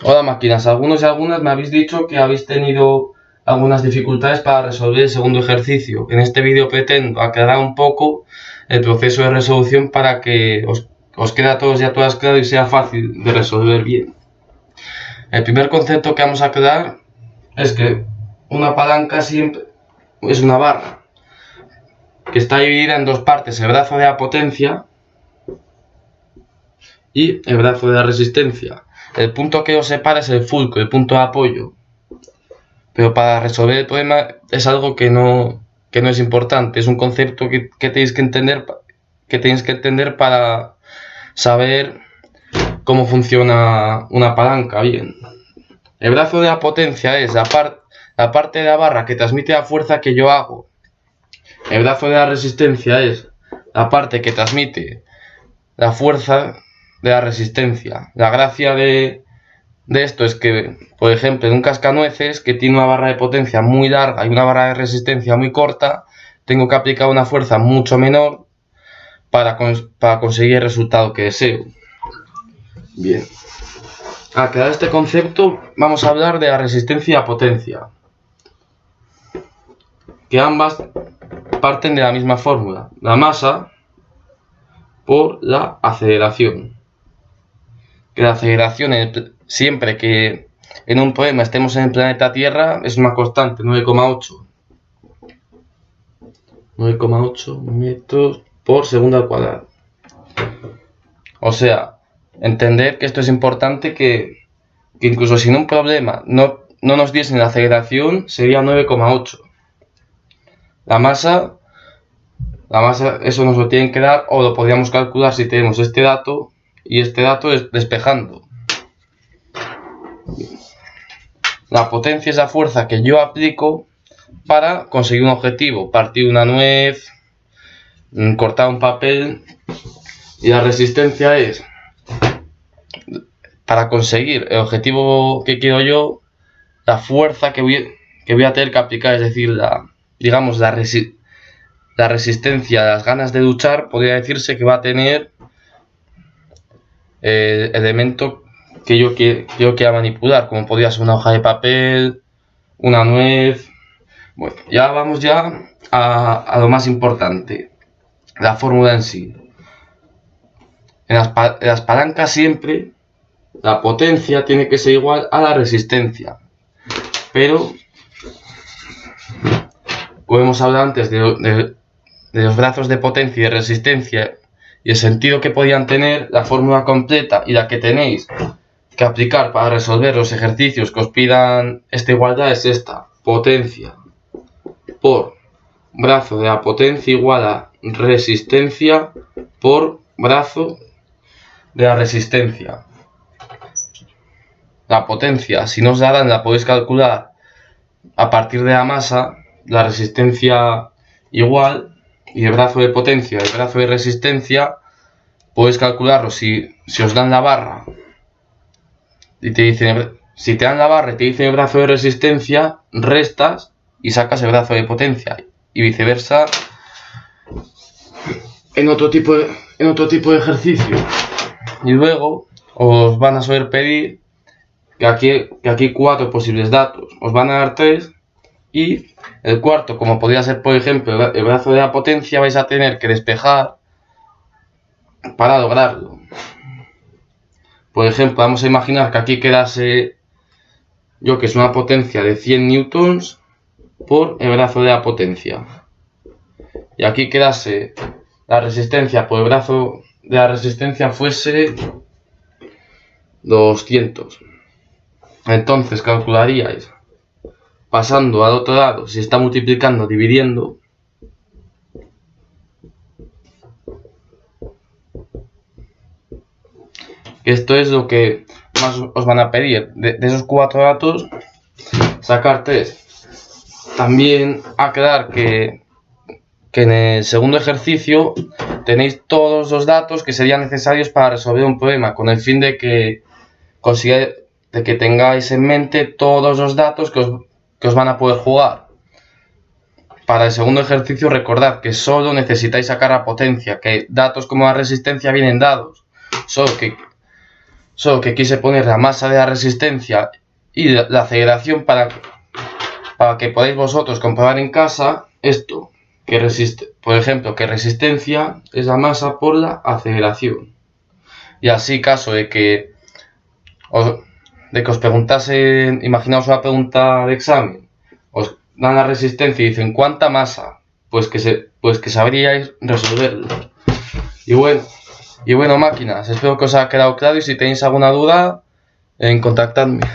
Hola máquinas, algunos y algunas me habéis dicho que habéis tenido algunas dificultades para resolver el segundo ejercicio. En este vídeo pretendo aclarar un poco el proceso de resolución para que os quede a todos y a todas claro y sea fácil de resolver bien. El primer concepto que vamos a aclarar es que una palanca siempre es una barra que está dividida en dos partes, el brazo de la potencia y el brazo de la resistencia. El punto que os separa es el fulcro, el punto de apoyo. Pero para resolver el problema es algo que no es importante, es un concepto que tenéis que entender para saber cómo funciona una palanca bien. El brazo de la potencia es la parte de la barra que transmite la fuerza que yo hago. El brazo de la resistencia es la parte que transmite la fuerza de la resistencia. La gracia de esto es que, por ejemplo, en un cascanueces que tiene una barra de potencia muy larga y una barra de resistencia muy corta, tengo que aplicar una fuerza mucho menor para conseguir el resultado que deseo. Bien. Aclarar este concepto, vamos a hablar de la resistencia y la potencia, que ambas parten de la misma fórmula, la masa por la aceleración. Que la aceleración, siempre que en un problema estemos en el planeta Tierra, es una constante, 9,8 metros por segundo al cuadrado. O sea, entender que esto es importante, que incluso sin un problema no nos diesen la aceleración, sería 9,8. La masa, eso nos lo tienen que dar, o lo podríamos calcular si tenemos este dato y este dato es despejando. La potencia es la fuerza que yo aplico para conseguir un objetivo, partir una nuez, cortar un papel, y la resistencia es para conseguir el objetivo que quiero yo, la fuerza que voy a tener que aplicar, es decir, la resistencia, las ganas de luchar, podría decirse que va a tener el elemento que yo quiera manipular, como podría ser una hoja de papel, una nuez. Bueno, ya vamos a lo más importante, la fórmula en sí. En las palancas siempre la potencia tiene que ser igual a la resistencia, pero como hemos hablado antes de los brazos de potencia y de resistencia y el sentido que podían tener, la fórmula completa y la que tenéis que aplicar para resolver los ejercicios que os pidan esta igualdad es esta: potencia por brazo de la potencia igual a resistencia por brazo de la resistencia. La potencia, si no os la dan, la podéis calcular a partir de la masa, la resistencia igual, y el brazo de potencia, el brazo de resistencia, podéis calcularlo si os dan la barra y te dicen, si te dan la barra y te dicen el brazo de resistencia, restas y sacas el brazo de potencia, y viceversa en otro tipo de ejercicio. Y luego os van a saber pedir que aquí 4 posibles datos, os van a dar 3, y el cuarto, como podría ser por ejemplo el brazo de la potencia, vais a tener que despejar para lograrlo. Por ejemplo, vamos a imaginar que aquí quedase que es una potencia de 100 newtons por el brazo de la potencia, y aquí quedase la resistencia por el brazo de la resistencia fuese 200. Entonces calcularíais, pasando al otro lado, si está multiplicando, dividiendo, esto es lo que más os van a pedir. De esos 4 datos, sacar 3. También aclarar que en el segundo ejercicio tenéis todos los datos que serían necesarios para resolver un problema, con el fin de que tengáis en mente todos los datos que os van a poder jugar. Para el segundo ejercicio, recordad que solo necesitáis sacar la potencia, que datos como la resistencia vienen dados, solo que Solo que quise poner la masa de la resistencia y la aceleración para que podáis vosotros comprobar en casa esto, que resiste, por ejemplo, que resistencia es la masa por la aceleración. Y así, caso de que os preguntasen, imaginaos una pregunta de examen, os dan la resistencia y dicen ¿cuánta masa? Pues que sabríais resolverlo. Y bueno, máquinas, espero que os haya quedado claro y si tenéis alguna duda, contactadme.